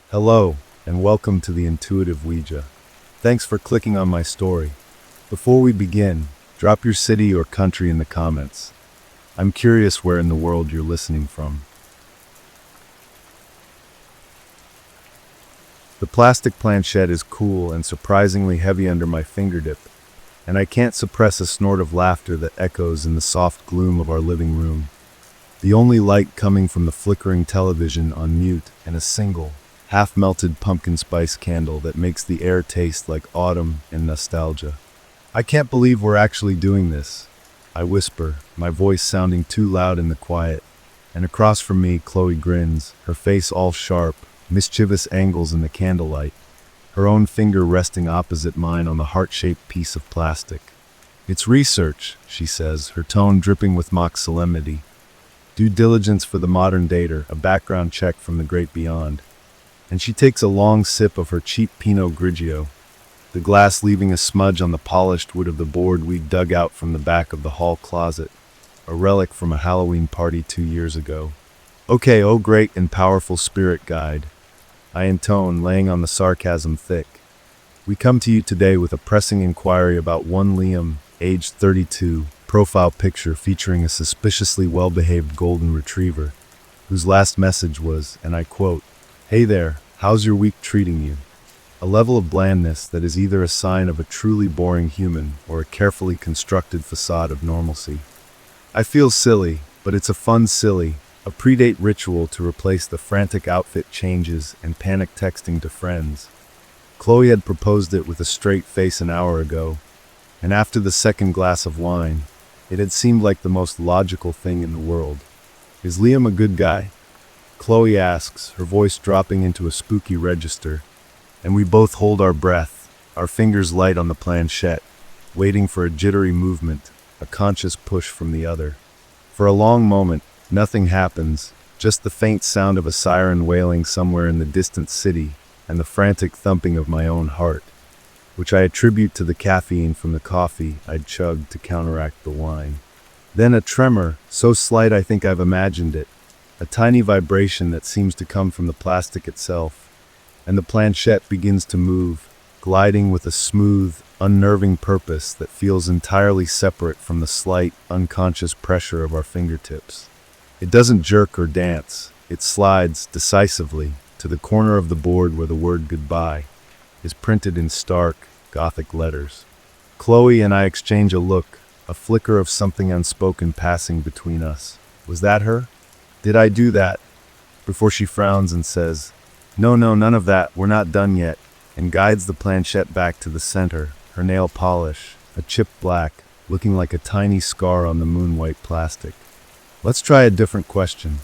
Hello, and welcome to the Intuitive Ouija. Thanks for clicking on my story. Before we begin, drop your city or country in the comments. I'm curious where in the world you're listening from. The plastic planchette is cool and surprisingly heavy under my fingertip, and I can't suppress a snort of laughter that echoes in the soft gloom of our living room. The only light coming from the flickering television on mute and a single, half-melted pumpkin spice candle that makes the air taste like autumn and nostalgia. I can't believe we're actually doing this, I whisper, my voice sounding too loud in the quiet, and across from me Chloe grins, her face all sharp, mischievous angles in the candlelight, her own finger resting opposite mine on the heart-shaped piece of plastic. It's research, she says, her tone dripping with mock solemnity. Due diligence for the modern dater, a background check from the great beyond. And she takes a long sip of her cheap Pinot Grigio, the glass leaving a smudge on the polished wood of the board we dug out from the back of the hall closet, a relic from a Halloween party 2 years ago. Okay, oh great and powerful spirit guide, I intone, laying on the sarcasm thick. We come to you today with a pressing inquiry about one Liam, aged 32, profile picture featuring a suspiciously well-behaved golden retriever, whose last message was, and I quote, "Hey there, how's your week treating you?" A level of blandness that is either a sign of a truly boring human or a carefully constructed facade of normalcy. I feel silly, but it's a fun silly, a predate ritual to replace the frantic outfit changes and panic texting to friends. Chloe had proposed it with a straight face an hour ago, and after the second glass of wine, it had seemed like the most logical thing in the world. Is Liam a good guy? Chloe asks, her voice dropping into a spooky register, and we both hold our breath, our fingers light on the planchette, waiting for a jittery movement, a conscious push from the other. For a long moment, nothing happens, just the faint sound of a siren wailing somewhere in the distant city and the frantic thumping of my own heart, which I attribute to the caffeine from the coffee I'd chugged to counteract the wine. Then a tremor, so slight I think I've imagined it, a tiny vibration that seems to come from the plastic itself, and the planchette begins to move, gliding with a smooth, unnerving purpose that feels entirely separate from the slight, unconscious pressure of our fingertips. It doesn't jerk or dance, it slides, decisively, to the corner of the board where the word goodbye is printed in stark, Gothic letters. Chloe and I exchange a look, a flicker of something unspoken passing between us. Was that her? Did I do that? Before she frowns and says, No, none of that, we're not done yet, and guides the planchette back to the center, her nail polish, a chipped black, looking like a tiny scar on the moon-white plastic. Let's try a different question.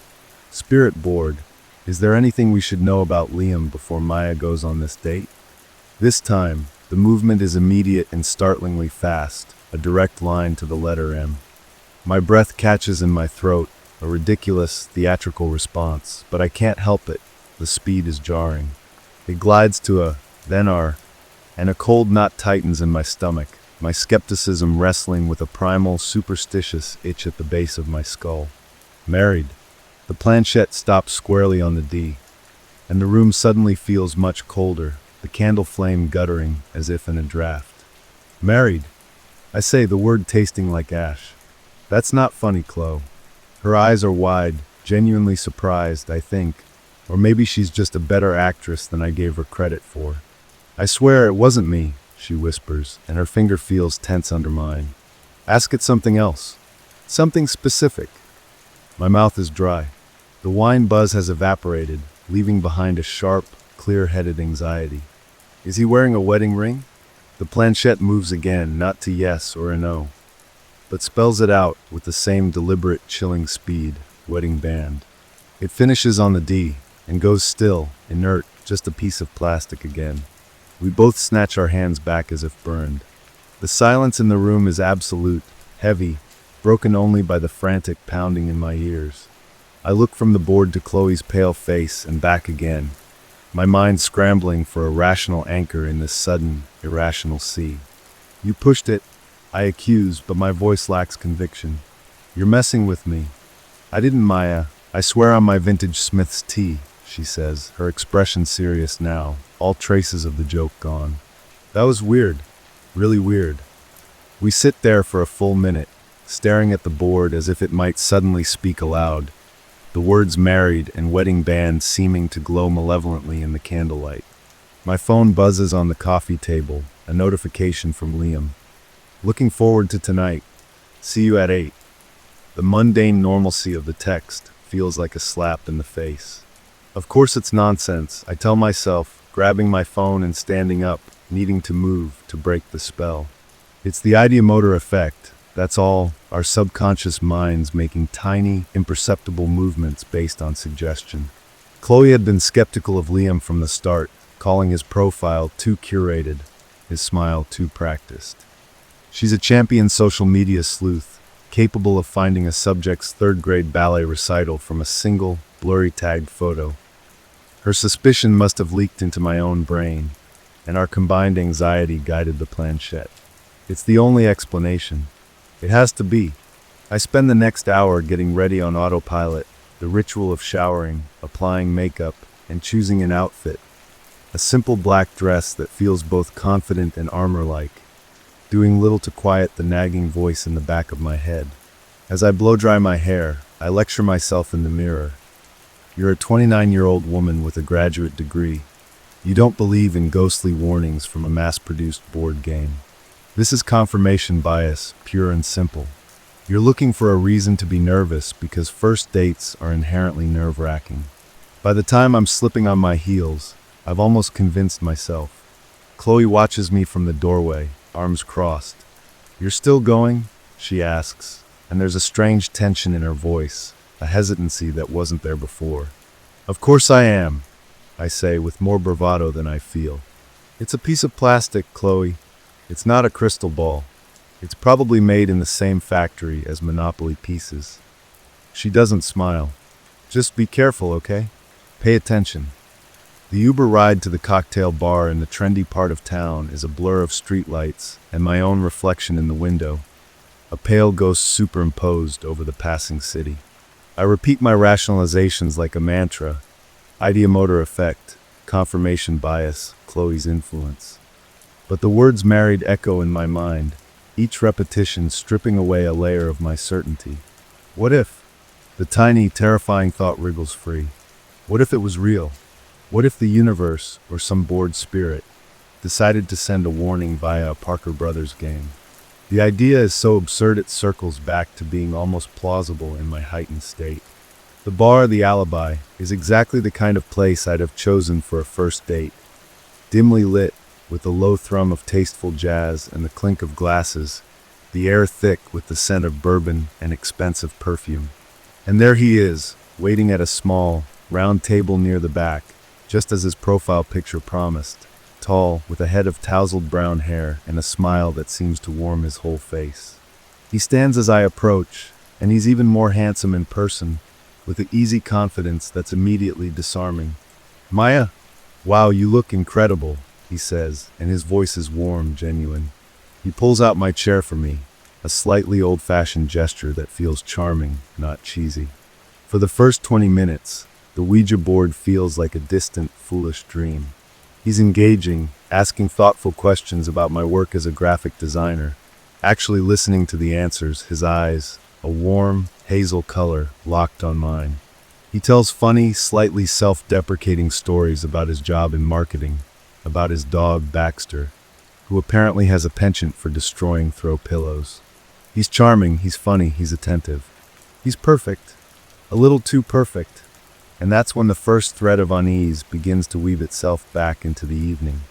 Spirit board, is there anything we should know about Liam before Maya goes on this date? This time, the movement is immediate and startlingly fast, a direct line to the letter M. My breath catches in my throat, a ridiculous, theatrical response, but I can't help it. The speed is jarring. It glides to a, then R, and a cold knot tightens in my stomach, my skepticism wrestling with a primal, superstitious itch at the base of my skull. Married. The planchette stops squarely on the D, and the room suddenly feels much colder, the candle flame guttering as if in a draft. Married. I say, the word tasting like ash. That's not funny, Chloe. Her eyes are wide, genuinely surprised, I think, or maybe she's just a better actress than I gave her credit for. I swear it wasn't me, she whispers, and her finger feels tense under mine. Ask it something else. Something specific. My mouth is dry. The wine buzz has evaporated, leaving behind a sharp, clear-headed anxiety. Is he wearing a wedding ring? The planchette moves again, not to yes or a no, but spells it out with the same deliberate, chilling speed, wedding band. It finishes on the D, and goes still, inert, just a piece of plastic again. We both snatch our hands back as if burned. The silence in the room is absolute, heavy, broken only by the frantic pounding in my ears. I look from the board to Chloe's pale face and back again, my mind scrambling for a rational anchor in this sudden, irrational sea. You pushed it, I accuse, but my voice lacks conviction. You're messing with me. I didn't, Maya. I swear on my vintage Smith's tea, she says, her expression serious now, all traces of the joke gone. That was weird. Really weird. We sit there for a full minute, staring at the board as if it might suddenly speak aloud, the words married and wedding band seeming to glow malevolently in the candlelight. My phone buzzes on the coffee table, a notification from Liam. Looking forward to tonight. See you at 8. The mundane normalcy of the text feels like a slap in the face. Of course it's nonsense, I tell myself, grabbing my phone and standing up, needing to move to break the spell. It's the ideomotor effect, that's all, our subconscious minds making tiny, imperceptible movements based on suggestion. Chloe had been skeptical of Liam from the start, calling his profile too curated, his smile too practiced. She's a champion social media sleuth, capable of finding a subject's third-grade ballet recital from a single, blurry tagged photo. Her suspicion must have leaked into my own brain, and our combined anxiety guided the planchette. It's the only explanation. It has to be. I spend the next hour getting ready on autopilot, the ritual of showering, applying makeup, and choosing an outfit. A simple black dress that feels both confident and armor-like, doing little to quiet the nagging voice in the back of my head. As I blow-dry my hair, I lecture myself in the mirror. You're a 29-year-old woman with a graduate degree. You don't believe in ghostly warnings from a mass-produced board game. This is confirmation bias, pure and simple. You're looking for a reason to be nervous because first dates are inherently nerve-wracking. By the time I'm slipping on my heels, I've almost convinced myself. Chloe watches me from the doorway, arms crossed. You're still going? She asks, and there's a strange tension in her voice, a hesitancy that wasn't there before. Of course I am, I say with more bravado than I feel. It's a piece of plastic, Chloe. It's not a crystal ball. It's probably made in the same factory as Monopoly pieces. She doesn't smile. Just be careful, okay? Pay attention. The Uber ride to the cocktail bar in the trendy part of town is a blur of streetlights and my own reflection in the window, a pale ghost superimposed over the passing city. I repeat my rationalizations like a mantra. Ideomotor effect, confirmation bias, Chloe's influence. But the words married echo in my mind, each repetition stripping away a layer of my certainty. What if? The tiny, terrifying thought wriggles free. What if it was real? What if the universe, or some bored spirit, decided to send a warning via a Parker Brothers game? The idea is so absurd it circles back to being almost plausible in my heightened state. The bar, the alibi, is exactly the kind of place I'd have chosen for a first date. Dimly lit, with the low thrum of tasteful jazz and the clink of glasses, the air thick with the scent of bourbon and expensive perfume. And there he is, waiting at a small, round table near the back, just as his profile picture promised, tall, with a head of tousled brown hair and a smile that seems to warm his whole face. He stands as I approach, and he's even more handsome in person, with the easy confidence that's immediately disarming. Maya, wow, you look incredible, he says, and his voice is warm, genuine. He pulls out my chair for me, a slightly old-fashioned gesture that feels charming, not cheesy. For the first 20 minutes, the Ouija board feels like a distant, foolish dream. He's engaging, asking thoughtful questions about my work as a graphic designer, actually listening to the answers, his eyes, a warm, hazel color, locked on mine. He tells funny, slightly self-deprecating stories about his job in marketing, about his dog, Baxter, who apparently has a penchant for destroying throw pillows. He's charming, he's funny, he's attentive. He's perfect. A little too perfect. And that's when the first thread of unease begins to weave itself back into the evening.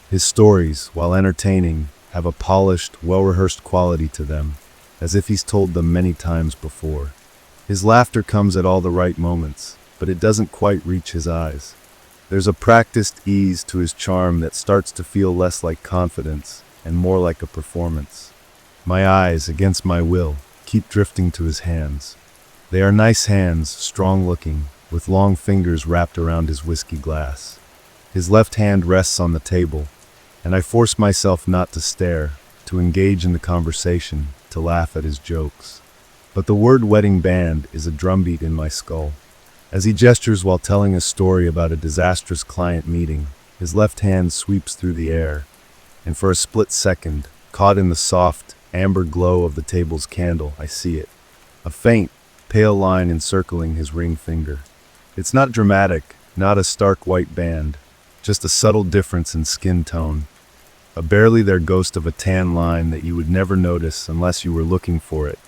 His stories, while entertaining, have a polished, well-rehearsed quality to them, as if he's told them many times before. His laughter comes at all the right moments, but it doesn't quite reach his eyes. There's a practiced ease to his charm that starts to feel less like confidence and more like a performance. My eyes, against my will, keep drifting to his hands. They are nice hands, strong-looking, with long fingers wrapped around his whiskey glass. His left hand rests on the table, and I force myself not to stare, to engage in the conversation, to laugh at his jokes. But the word wedding band is a drumbeat in my skull. As he gestures while telling a story about a disastrous client meeting, his left hand sweeps through the air, and for a split second, caught in the soft, amber glow of the table's candle, I see it. A faint, pale line encircling his ring finger. It's not dramatic, not a stark white band, just a subtle difference in skin tone. A barely there ghost of a tan line that you would never notice unless you were looking for it.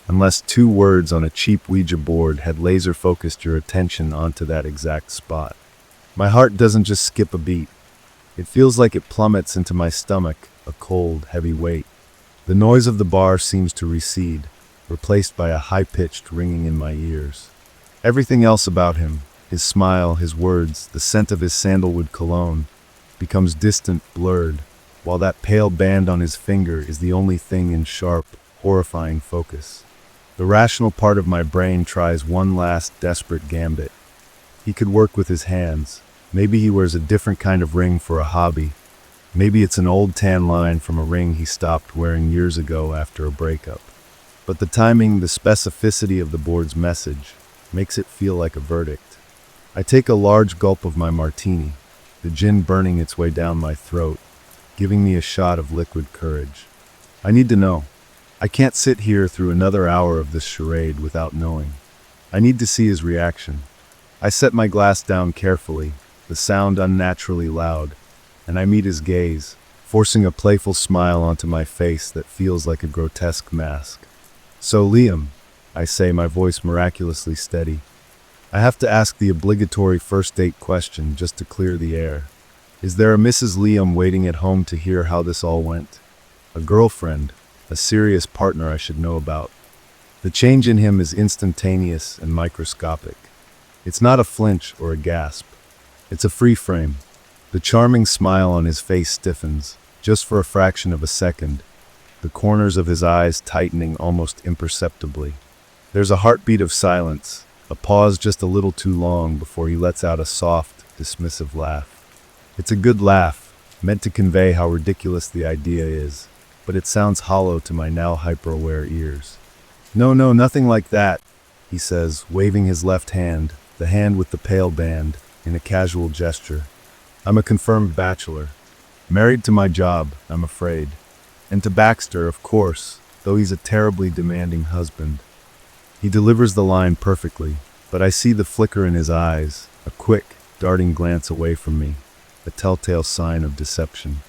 Unless two words on a cheap Ouija board had laser-focused your attention onto that exact spot. My heart doesn't just skip a beat. It feels like it plummets into my stomach, a cold, heavy weight. The noise of the bar seems to recede, replaced by a high-pitched ringing in my ears. Everything else about him, his smile, his words, the scent of his sandalwood cologne, becomes distant, blurred, while that pale band on his finger is the only thing in sharp, horrifying focus. The rational part of my brain tries one last desperate gambit. He could work with his hands. Maybe he wears a different kind of ring for a hobby. Maybe it's an old tan line from a ring he stopped wearing years ago after a breakup. But the timing, the specificity of the board's message, makes it feel like a verdict. I take a large gulp of my martini, the gin burning its way down my throat, giving me a shot of liquid courage. I need to know. I can't sit here through another hour of this charade without knowing. I need to see his reaction. I set my glass down carefully, the sound unnaturally loud, and I meet his gaze, forcing a playful smile onto my face that feels like a grotesque mask. "So, Liam," I say, my voice miraculously steady. I have to ask the obligatory first date question just to clear the air. Is there a Mrs. Liam waiting at home to hear how this all went? A girlfriend, a serious partner I should know about. The change in him is instantaneous and microscopic. It's not a flinch or a gasp. It's a free frame. The charming smile on his face stiffens, just for a fraction of a second, the corners of his eyes tightening almost imperceptibly. There's a heartbeat of silence, a pause just a little too long before he lets out a soft, dismissive laugh. It's a good laugh, meant to convey how ridiculous the idea is, but it sounds hollow to my now hyper-aware ears. No, nothing like that," he says, waving his left hand, the hand with the pale band, in a casual gesture. "I'm a confirmed bachelor. Married to my job, I'm afraid. And to Baxter, of course, though he's a terribly demanding husband." He delivers the line perfectly, but I see the flicker in his eyes, a quick, darting glance away from me, a telltale sign of deception.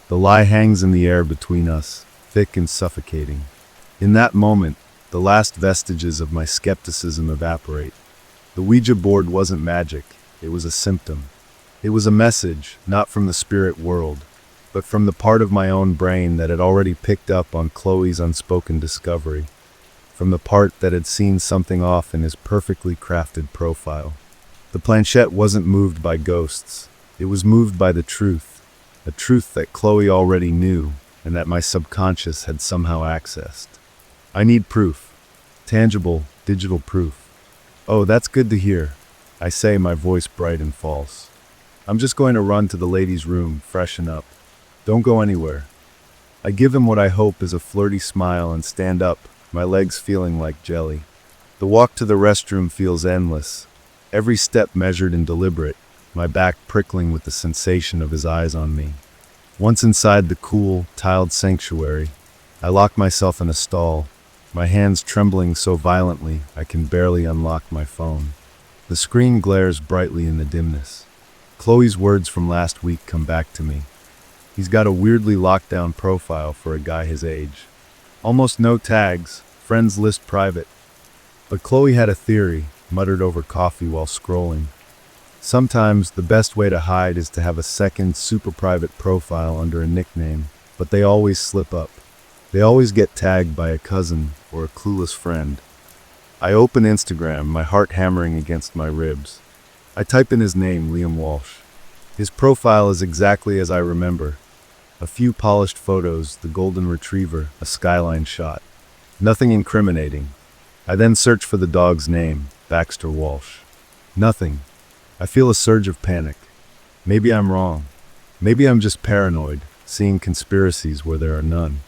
The lie hangs in the air between us, thick and suffocating. In that moment, the last vestiges of my skepticism evaporate. The Ouija board wasn't magic, it was a symptom. It was a message, not from the spirit world, but from the part of my own brain that had already picked up on Chloe's unspoken discovery, from the part that had seen something off in his perfectly crafted profile. The planchette wasn't moved by ghosts, it was moved by the truth. A truth that Chloe already knew, and that my subconscious had somehow accessed. I need proof. Tangible, digital proof. "Oh, that's good to hear," I say, my voice bright and false. "I'm just going to run to the ladies' room, freshen up. Don't go anywhere." I give him what I hope is a flirty smile and stand up, my legs feeling like jelly. The walk to the restroom feels endless, every step measured and deliberate, my back prickling with the sensation of his eyes on me. Once inside the cool, tiled sanctuary, I lock myself in a stall, my hands trembling so violently I can barely unlock my phone. The screen glares brightly in the dimness. Chloe's words from last week come back to me. He's got a weirdly locked down profile for a guy his age. Almost no tags, friends list private. But Chloe had a theory, muttered over coffee while scrolling. Sometimes the best way to hide is to have a second super private profile under a nickname, but they always slip up. They always get tagged by a cousin or a clueless friend. I open Instagram, my heart hammering against my ribs. I type in his name, Liam Walsh. His profile is exactly as I remember. A few polished photos, the golden retriever, a skyline shot. Nothing incriminating. I then search for the dog's name, Baxter Walsh. Nothing. I feel a surge of panic. Maybe I'm wrong. Maybe I'm just paranoid, seeing conspiracies where there are none.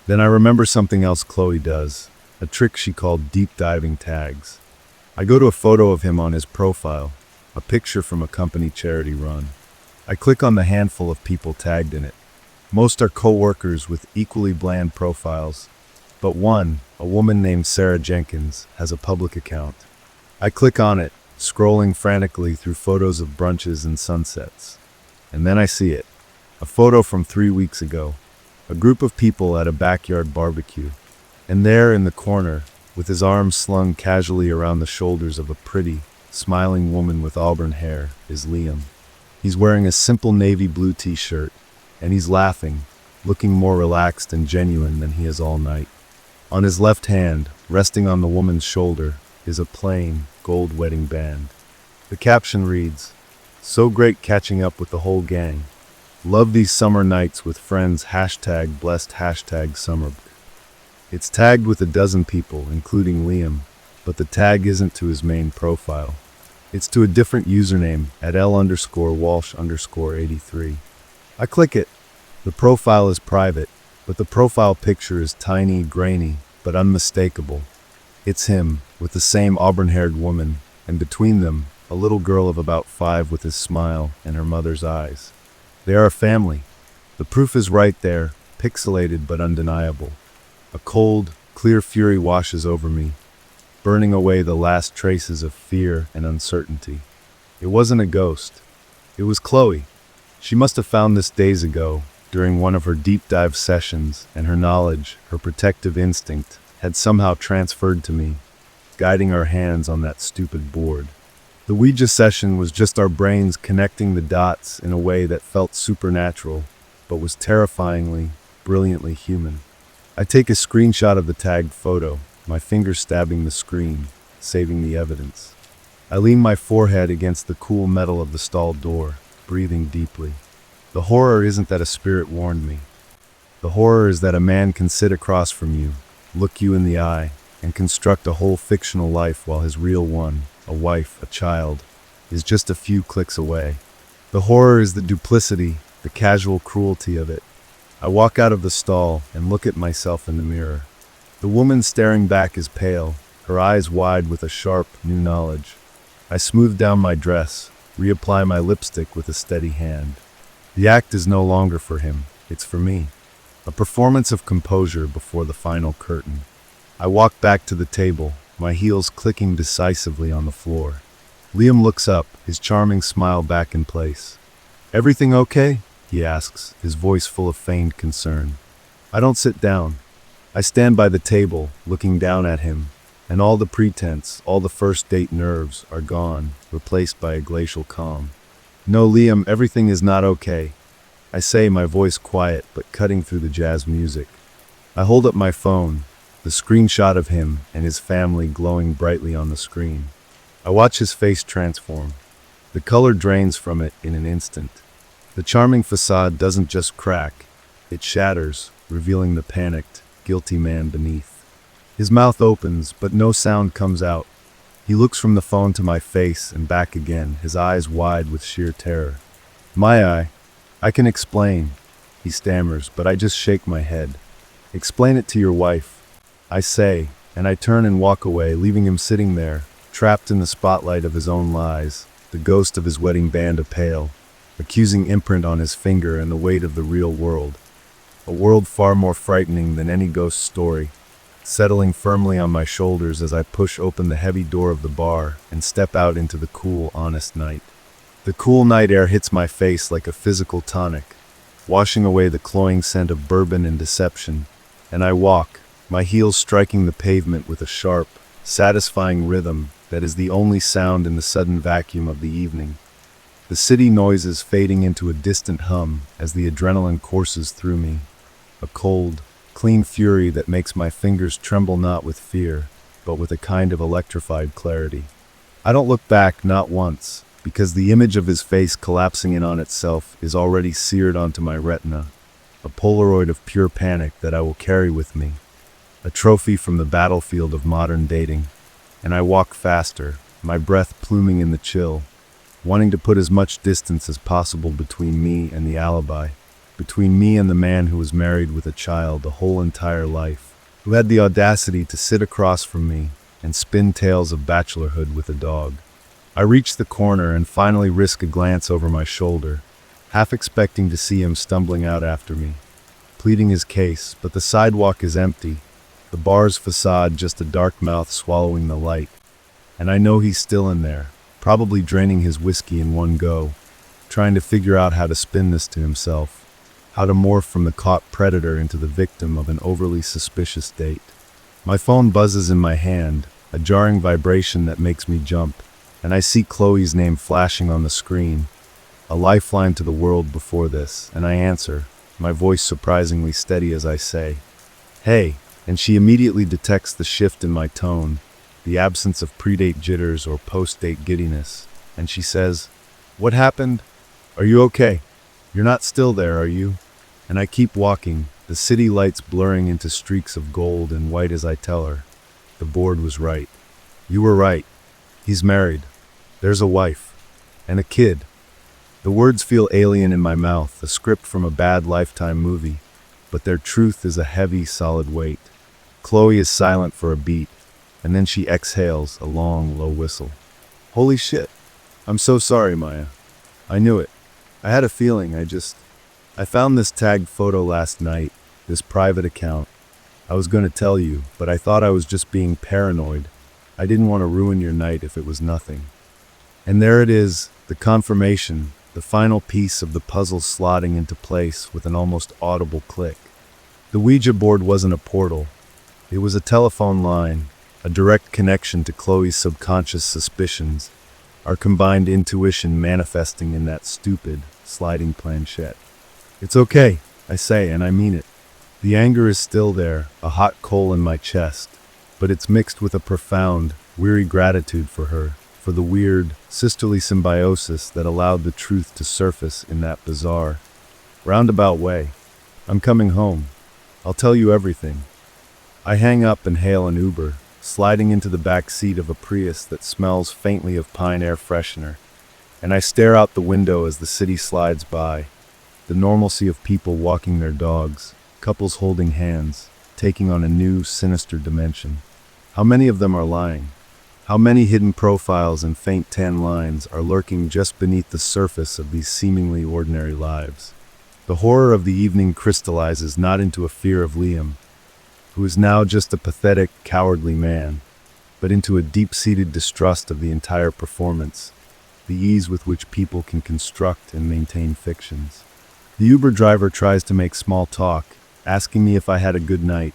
Then I remember something else Chloe does, a trick she called deep diving tags. I go to a photo of him on his profile, a picture from a company charity run. I click on the handful of people tagged in it. Most are co-workers with equally bland profiles, but one, a woman named Sarah Jenkins, has a public account. I click on it, scrolling frantically through photos of brunches and sunsets. And then I see it. A photo from 3 weeks ago. A group of people at a backyard barbecue. And there in the corner, with his arms slung casually around the shoulders of a pretty, smiling woman with auburn hair, is Liam. He's wearing a simple navy blue t-shirt, and he's laughing, looking more relaxed and genuine than he is all night. On his left hand, resting on the woman's shoulder, is a plain, gold wedding band. The caption reads, "So great catching up with the whole gang. Love these summer nights with friends, #blessed #summer." It's tagged with a dozen people, including Liam, but the tag isn't to his main profile. It's to a different username at L_Walsh_83. I click it. The profile is private, but the profile picture is tiny, grainy, but unmistakable. It's him, with the same auburn-haired woman, and between them, a little girl of about 5 with his smile and her mother's eyes. They are a family. The proof is right there, pixelated but undeniable. A cold, clear fury washes over me, burning away the last traces of fear and uncertainty. It wasn't a ghost. It was Chloe. She must have found this days ago, during one of her deep dive sessions, and her knowledge, her protective instinct, had somehow transferred to me, guiding our hands on that stupid board. The Ouija session was just our brains connecting the dots in a way that felt supernatural, but was terrifyingly, brilliantly human. I take a screenshot of the tagged photo, my fingers stabbing the screen, saving the evidence. I lean my forehead against the cool metal of the stall door, breathing deeply. The horror isn't that a spirit warned me. The horror is that a man can sit across from you, look you in the eye, and construct a whole fictional life while his real one, a wife, a child, is just a few clicks away. The horror is the duplicity, the casual cruelty of it. I walk out of the stall and look at myself in the mirror. The woman staring back is pale, her eyes wide with a sharp, new knowledge. I smooth down my dress, reapply my lipstick with a steady hand. The act is no longer for him, it's for me. A performance of composure before the final curtain. I walk back to the table, my heels clicking decisively on the floor. Liam looks up, his charming smile back in place. "Everything okay?" he asks, his voice full of feigned concern. I don't sit down. I stand by the table, looking down at him, and all the pretense, all the first date nerves are gone, replaced by a glacial calm. "No, Liam, everything is not okay," I say, my voice quiet but cutting through the jazz music. I hold up my phone, the screenshot of him and his family glowing brightly on the screen. I watch his face transform. The color drains from it in an instant. The charming facade doesn't just crack, it shatters, revealing the panicked, guilty man beneath. His mouth opens, but no sound comes out. He looks from the phone to my face and back again, his eyes wide with sheer terror. I can explain, he stammers, but I just shake my head. "Explain it to your wife," I say, and I turn and walk away, leaving him sitting there, trapped in the spotlight of his own lies, the ghost of his wedding band a pale, accusing imprint on his finger and the weight of the real world. A world far more frightening than any ghost story, settling firmly on my shoulders as I push open the heavy door of the bar and step out into the cool, honest night. The cool night air hits my face like a physical tonic, washing away the cloying scent of bourbon and deception, and I walk, my heels striking the pavement with a sharp, satisfying rhythm that is the only sound in the sudden vacuum of the evening. The city noises fading into a distant hum as the adrenaline courses through me, a cold, clean fury that makes my fingers tremble not with fear, but with a kind of electrified clarity. I don't look back, not once, because the image of his face collapsing in on itself is already seared onto my retina, a Polaroid of pure panic that I will carry with me, a trophy from the battlefield of modern dating. And I walk faster, my breath pluming in the chill, wanting to put as much distance as possible between me and the alibi, between me and the man who was married with a child a whole entire life, who had the audacity to sit across from me, and spin tales of bachelorhood with a dog. I reach the corner and finally risk a glance over my shoulder, half expecting to see him stumbling out after me, pleading his case, but the sidewalk is empty, the bar's facade just a dark mouth swallowing the light, and I know he's still in there, probably draining his whiskey in one go, trying to figure out how to spin this to himself, how to morph from the caught predator into the victim of an overly suspicious date. My phone buzzes in my hand, a jarring vibration that makes me jump, and I see Chloe's name flashing on the screen, a lifeline to the world before this, and I answer, my voice surprisingly steady as I say, "Hey," and she immediately detects the shift in my tone, the absence of predate jitters or post-date giddiness, and she says, "What happened? Are you okay? You're not still there, are you?" And I keep walking, the city lights blurring into streaks of gold and white as I tell her, the board was right. You were right. He's married. There's a wife. And a kid. The words feel alien in my mouth, a script from a bad Lifetime movie, but their truth is a heavy, solid weight. Chloe is silent for a beat, and then she exhales a long, low whistle. "Holy shit. I'm so sorry, Maya. I knew it. I had a feeling. I found this tagged photo last night, this private account. I was going to tell you, but I thought I was just being paranoid. I didn't want to ruin your night if it was nothing." And there it is, the confirmation, the final piece of the puzzle slotting into place with an almost audible click. The Ouija board wasn't a portal. It was a telephone line, a direct connection to Chloe's subconscious suspicions, our combined intuition manifesting in that stupid, sliding planchette. "It's okay," I say, and I mean it. The anger is still there, a hot coal in my chest, but it's mixed with a profound, weary gratitude for her, for the weird, sisterly symbiosis that allowed the truth to surface in that bizarre, roundabout way. I'm coming home. I'll tell you everything. I hang up and hail an Uber, sliding into the back seat of a Prius that smells faintly of pine air freshener, and I stare out the window as the city slides by, the normalcy of people walking their dogs, couples holding hands, taking on a new, sinister dimension. How many of them are lying? How many hidden profiles and faint tan lines are lurking just beneath the surface of these seemingly ordinary lives? The horror of the evening crystallizes not into a fear of Liam, who is now just a pathetic, cowardly man, but into a deep-seated distrust of the entire performance, the ease with which people can construct and maintain fictions. The Uber driver tries to make small talk, asking me if I had a good night,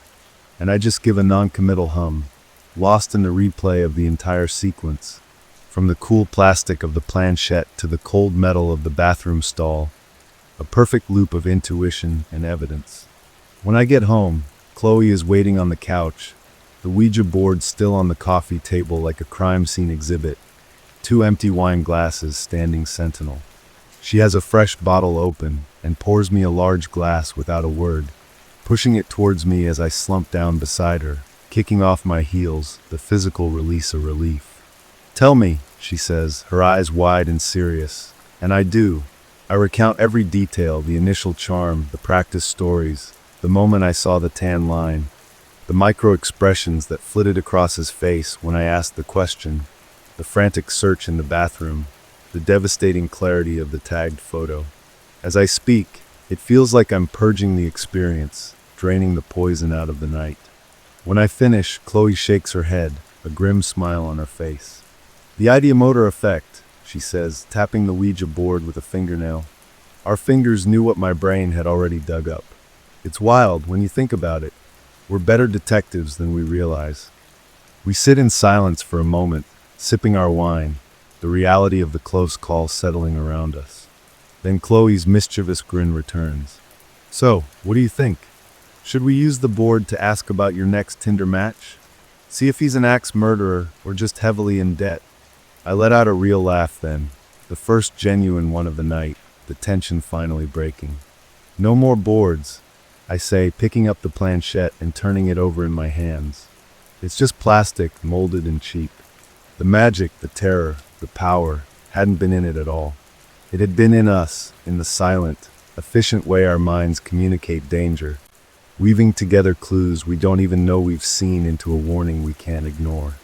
and I just give a non-committal hum, lost in the replay of the entire sequence, from the cool plastic of the planchette to the cold metal of the bathroom stall, a perfect loop of intuition and evidence. When I get home, Chloe is waiting on the couch, the Ouija board still on the coffee table like a crime scene exhibit, 2 empty wine glasses standing sentinel. She has a fresh bottle open and pours me a large glass without a word, pushing it towards me as I slump down beside her, kicking off my heels, the physical release a relief. "Tell me," she says, her eyes wide and serious, and I do. I recount every detail, the initial charm, the practice stories, the moment I saw the tan line, the micro-expressions that flitted across his face when I asked the question, the frantic search in the bathroom, the devastating clarity of the tagged photo. As I speak, it feels like I'm purging the experience, draining the poison out of the night. When I finish, Chloe shakes her head, a grim smile on her face. "The ideomotor effect," she says, tapping the Ouija board with a fingernail. Our fingers knew what my brain had already dug up. It's wild when you think about it. We're better detectives than we realize. We sit in silence for a moment, sipping our wine, the reality of the close call settling around us. Then Chloe's mischievous grin returns. "So, what do you think? Should we use the board to ask about your next Tinder match? See if he's an axe murderer or just heavily in debt?" I let out a real laugh then, the first genuine one of the night, the tension finally breaking. "No more boards," I say, picking up the planchette and turning it over in my hands. "It's just plastic, molded and cheap." The magic, the terror, the power hadn't been in it at all. It had been in us, in the silent, efficient way our minds communicate danger, weaving together clues we don't even know we've seen into a warning we can't ignore.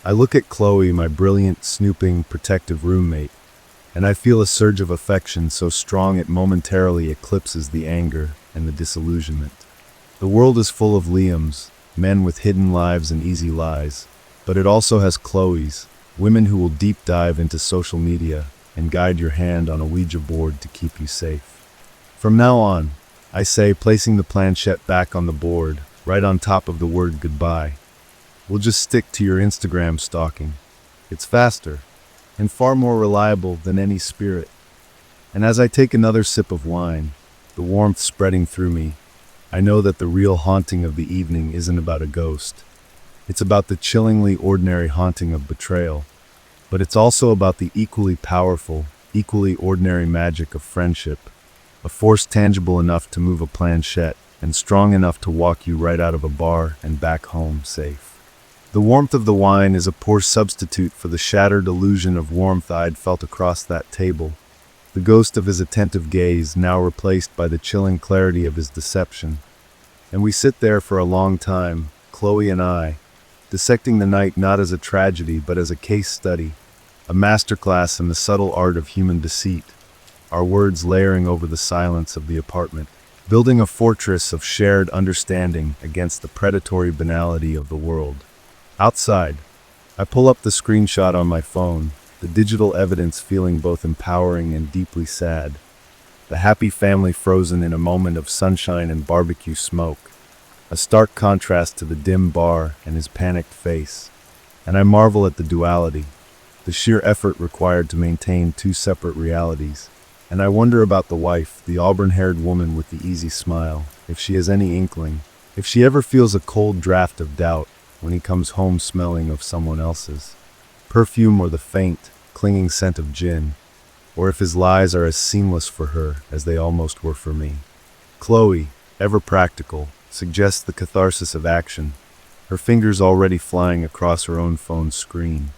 I look at Chloe, my brilliant, snooping, protective roommate, and I feel a surge of affection so strong it momentarily eclipses the anger and the disillusionment. The world is full of Liams, men with hidden lives and easy lies, but it also has Chloes, women who will deep dive into social media and guide your hand on a Ouija board to keep you safe. From now on, I say, placing the planchette back on the board, right on top of the word goodbye. We'll just stick to your Instagram stalking. It's faster and far more reliable than any spirit. And as I take another sip of wine, the warmth spreading through me, I know that the real haunting of the evening isn't about a ghost. It's about the chillingly ordinary haunting of betrayal. But it's also about the equally powerful, equally ordinary magic of friendship, a force tangible enough to move a planchette and strong enough to walk you right out of a bar and back home safe. The warmth of the wine is a poor substitute for the shattered illusion of warmth I'd felt across that table, the ghost of his attentive gaze now replaced by the chilling clarity of his deception. And we sit there for a long time, Chloe and I, dissecting the night not as a tragedy but as a case study, a masterclass in the subtle art of human deceit, our words layering over the silence of the apartment, building a fortress of shared understanding against the predatory banality of the world. Outside, I pull up the screenshot on my phone, the digital evidence feeling both empowering and deeply sad. The happy family frozen in a moment of sunshine and barbecue smoke, a stark contrast to the dim bar and his panicked face. And I marvel at the duality, the sheer effort required to maintain two separate realities. And I wonder about the wife, the auburn-haired woman with the easy smile, if she has any inkling, if she ever feels a cold draft of doubt when he comes home smelling of someone else's perfume or the faint, clinging scent of gin, or if his lies are as seamless for her as they almost were for me. Chloe, ever practical, suggests the catharsis of action, her fingers already flying across her own phone's screen.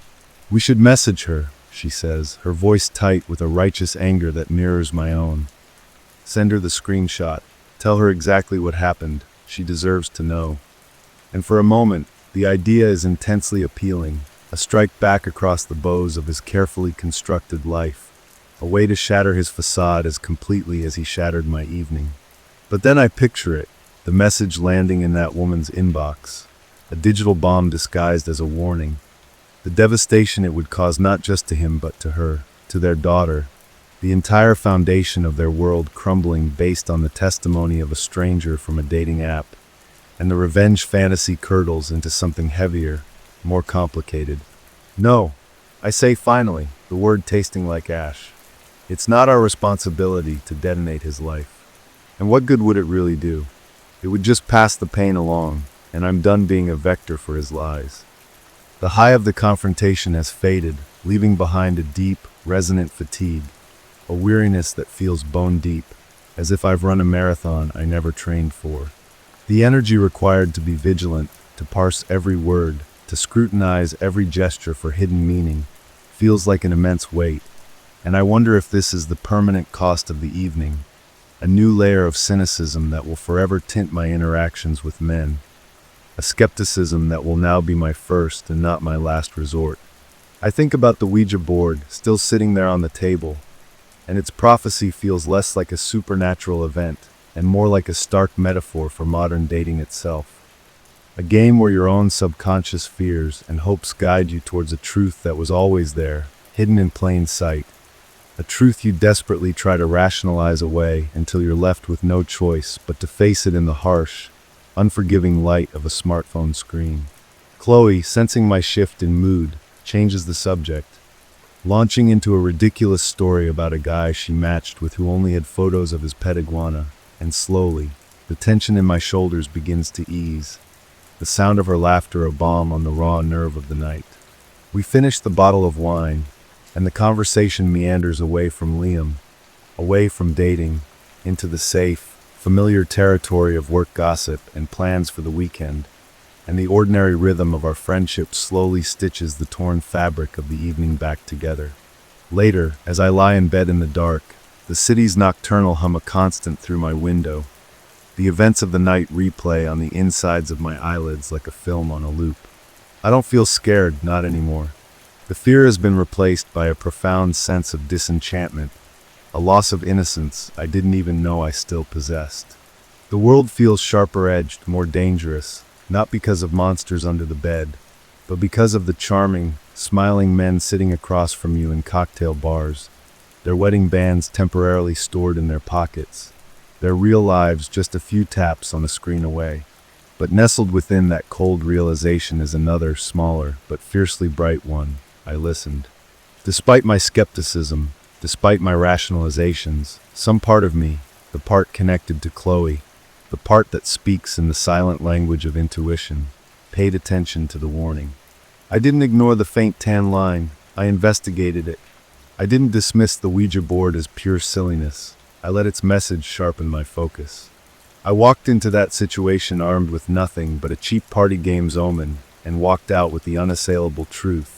"We should message her," she says, her voice tight with a righteous anger that mirrors my own. "Send her the screenshot. Tell her exactly what happened. She deserves to know." And for a moment, the idea is intensely appealing, a strike back across the bows of his carefully constructed life, a way to shatter his facade as completely as he shattered my evening. But then I picture it, the message landing in that woman's inbox, a digital bomb disguised as a warning, the devastation it would cause not just to him but to her, to their daughter, the entire foundation of their world crumbling based on the testimony of a stranger from a dating app. And the revenge fantasy curdles into something heavier, more complicated. "No," I say finally, the word tasting like ash. "It's not our responsibility to detonate his life. And what good would it really do? It would just pass the pain along, and I'm done being a vector for his lies." The high of the confrontation has faded, leaving behind a deep, resonant fatigue, a weariness that feels bone deep, as if I've run a marathon I never trained for. The energy required to be vigilant, to parse every word, to scrutinize every gesture for hidden meaning, feels like an immense weight, and I wonder if this is the permanent cost of the evening, a new layer of cynicism that will forever tint my interactions with men, a skepticism that will now be my first and not my last resort. I think about the Ouija board, still sitting there on the table, and its prophecy feels less like a supernatural event and more like a stark metaphor for modern dating itself. A game where your own subconscious fears and hopes guide you towards a truth that was always there, hidden in plain sight. A truth you desperately try to rationalize away until you're left with no choice but to face it in the harsh, unforgiving light of a smartphone screen. Chloe, sensing my shift in mood, changes the subject, launching into a ridiculous story about a guy she matched with who only had photos of his pet iguana. And slowly, the tension in my shoulders begins to ease, the sound of her laughter a balm on the raw nerve of the night. We finish the bottle of wine, and the conversation meanders away from Liam, away from dating, into the safe, familiar territory of work gossip and plans for the weekend, and the ordinary rhythm of our friendship slowly stitches the torn fabric of the evening back together. Later, as I lie in bed in the dark, the city's nocturnal hum a constant through my window. The events of the night replay on the insides of my eyelids like a film on a loop. I don't feel scared, not anymore. The fear has been replaced by a profound sense of disenchantment, a loss of innocence I didn't even know I still possessed. The world feels sharper-edged, more dangerous, not because of monsters under the bed, but because of the charming, smiling men sitting across from you in cocktail bars, their wedding bands temporarily stored in their pockets, their real lives just a few taps on a screen away. But nestled within that cold realization is another, smaller, but fiercely bright one. I listened. Despite my skepticism, despite my rationalizations, some part of me, the part connected to Chloe, the part that speaks in the silent language of intuition, paid attention to the warning. I didn't ignore the faint tan line. I investigated it. I didn't dismiss the Ouija board as pure silliness. I let its message sharpen my focus. I walked into that situation armed with nothing but a cheap party game's omen, and walked out with the unassailable truth.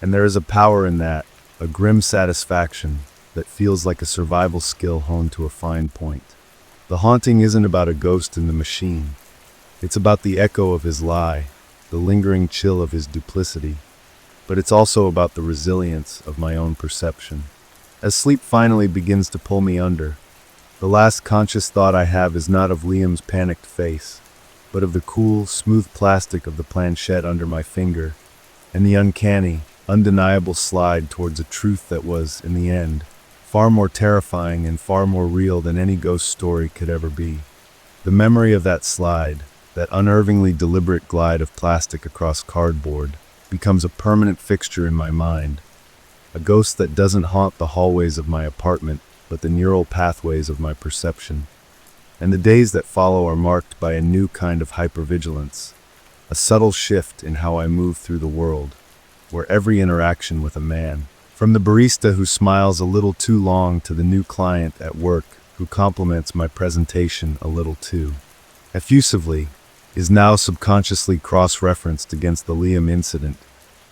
And there is a power in that, a grim satisfaction that feels like a survival skill honed to a fine point. The haunting isn't about a ghost in the machine. It's about the echo of his lie, the lingering chill of his duplicity. But it's also about the resilience of my own perception. As sleep finally begins to pull me under, the last conscious thought I have is not of Liam's panicked face, but of the cool, smooth plastic of the planchette under my finger, and the uncanny, undeniable slide towards a truth that was, in the end, far more terrifying and far more real than any ghost story could ever be. The memory of that slide, that unnervingly deliberate glide of plastic across cardboard, becomes a permanent fixture in my mind, a ghost that doesn't haunt the hallways of my apartment, but the neural pathways of my perception. And the days that follow are marked by a new kind of hypervigilance, a subtle shift in how I move through the world, where every interaction with a man, from the barista who smiles a little too long to the new client at work who compliments my presentation a little too effusively, is now subconsciously cross-referenced against the Liam incident,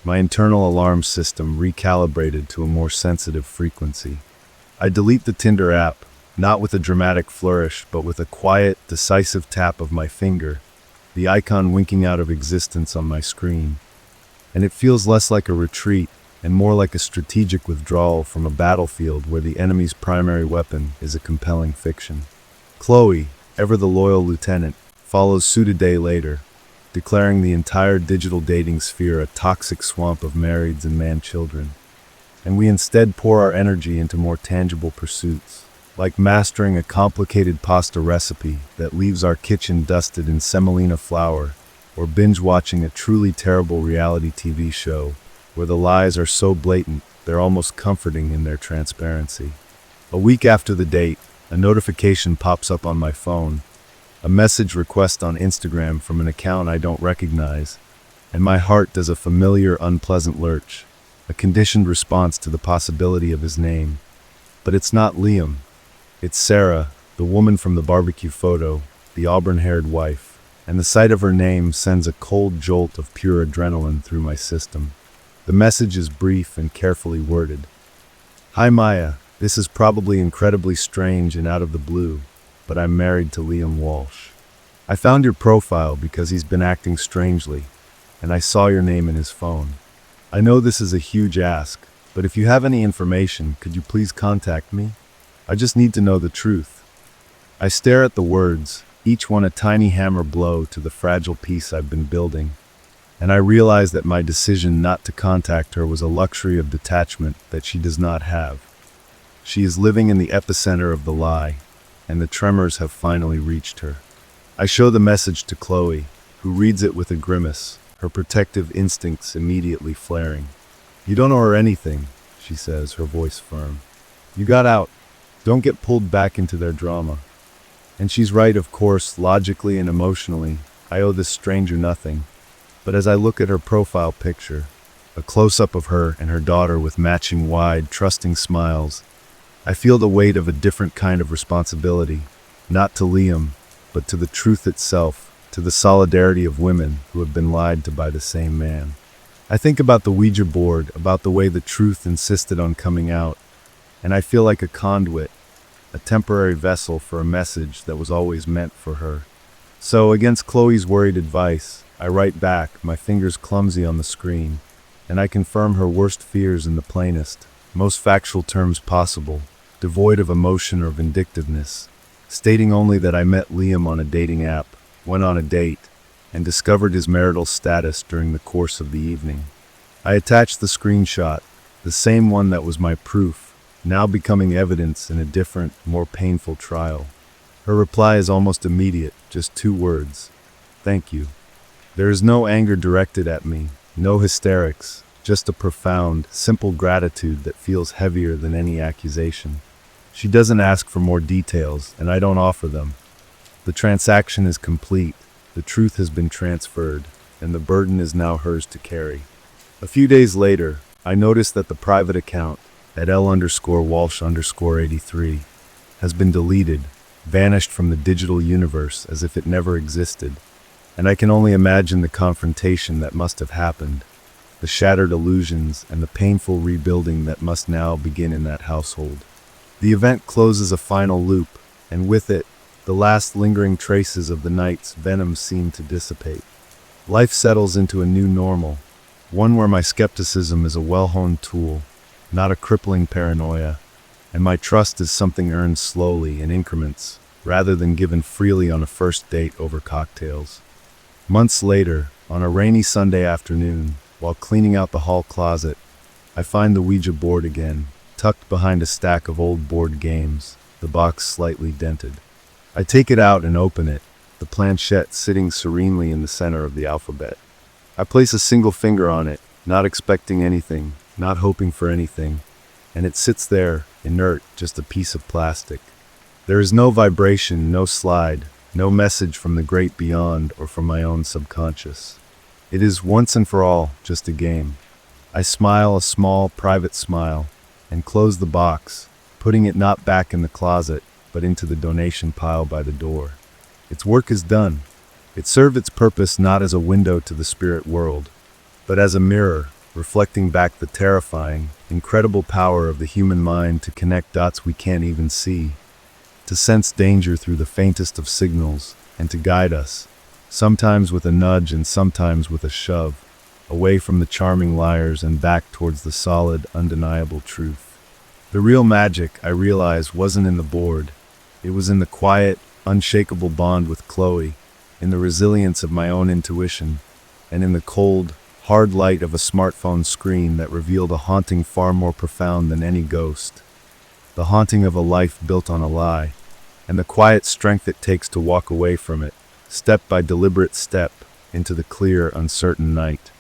my internal alarm system recalibrated to a more sensitive frequency. I delete the Tinder app, not with a dramatic flourish, but with a quiet, decisive tap of my finger, the icon winking out of existence on my screen. And it feels less like a retreat and more like a strategic withdrawal from a battlefield where the enemy's primary weapon is a compelling fiction. Chloe, ever the loyal lieutenant, follows suit a day later, declaring the entire digital dating sphere a toxic swamp of marrieds and man-children. And we instead pour our energy into more tangible pursuits, like mastering a complicated pasta recipe that leaves our kitchen dusted in semolina flour, or binge-watching a truly terrible reality TV show where the lies are so blatant they're almost comforting in their transparency. A week after the date, a notification pops up on my phone, a message request on Instagram from an account I don't recognize, and my heart does a familiar, unpleasant lurch, a conditioned response to the possibility of his name. But it's not Liam. It's Sarah, the woman from the barbecue photo, the auburn-haired wife, and the sight of her name sends a cold jolt of pure adrenaline through my system. The message is brief and carefully worded. Hi Maya, this is probably incredibly strange and out of the blue, but I'm married to Liam Walsh. I found your profile because he's been acting strangely, and I saw your name in his phone. I know this is a huge ask, but if you have any information, could you please contact me? I just need to know the truth. I stare at the words, each one a tiny hammer blow to the fragile piece I've been building, and I realize that my decision not to contact her was a luxury of detachment that she does not have. She is living in the epicenter of the lie, and the tremors have finally reached her. I show the message to Chloe, who reads it with a grimace, her protective instincts immediately flaring. You don't owe her anything, she says, her voice firm. You got out. Don't get pulled back into their drama. And she's right, of course, logically and emotionally. I owe this stranger nothing. But as I look at her profile picture, a close-up of her and her daughter with matching wide, trusting smiles, I feel the weight of a different kind of responsibility, not to Liam, but to the truth itself, to the solidarity of women who have been lied to by the same man. I think about the Ouija board, about the way the truth insisted on coming out, and I feel like a conduit, a temporary vessel for a message that was always meant for her. So, against Chloe's worried advice, I write back, my fingers clumsy on the screen, and I confirm her worst fears in the plainest, most factual terms possible, devoid of emotion or vindictiveness, stating only that I met Liam on a dating app, went on a date, and discovered his marital status during the course of the evening. I attached the screenshot, the same one that was my proof, now becoming evidence in a different, more painful trial. Her reply is almost immediate, just 2 words. Thank you. There is no anger directed at me, no hysterics, just a profound, simple gratitude that feels heavier than any accusation. She doesn't ask for more details, and I don't offer them. The transaction is complete, the truth has been transferred, and the burden is now hers to carry. A few days later, I noticed that the private account, at L_Walsh_83, has been deleted, vanished from the digital universe as if it never existed, and I can only imagine the confrontation that must have happened, the shattered illusions and the painful rebuilding that must now begin in that household. The event closes a final loop, and with it, the last lingering traces of the night's venom seem to dissipate. Life settles into a new normal, one where my skepticism is a well-honed tool, not a crippling paranoia, and my trust is something earned slowly in increments, rather than given freely on a first date over cocktails. Months later, on a rainy Sunday afternoon, while cleaning out the hall closet, I find the Ouija board again, tucked behind a stack of old board games, the box slightly dented. I take it out and open it, the planchette sitting serenely in the center of the alphabet. I place a single finger on it, not expecting anything, not hoping for anything, and it sits there, inert, just a piece of plastic. There is no vibration, no slide, no message from the great beyond or from my own subconscious. It is once and for all just a game. I smile a small, private smile, and close the box, putting it not back in the closet, but into the donation pile by the door. Its work is done. It served its purpose not as a window to the spirit world, but as a mirror, reflecting back the terrifying, incredible power of the human mind to connect dots we can't even see, to sense danger through the faintest of signals, and to guide us, sometimes with a nudge and sometimes with a shove, away from the charming liars and back towards the solid, undeniable truth. The real magic, I realized, wasn't in the board. It was in the quiet, unshakable bond with Chloe, in the resilience of my own intuition, and in the cold, hard light of a smartphone screen that revealed a haunting far more profound than any ghost. The haunting of a life built on a lie, and the quiet strength it takes to walk away from it, step by deliberate step, into the clear, uncertain night.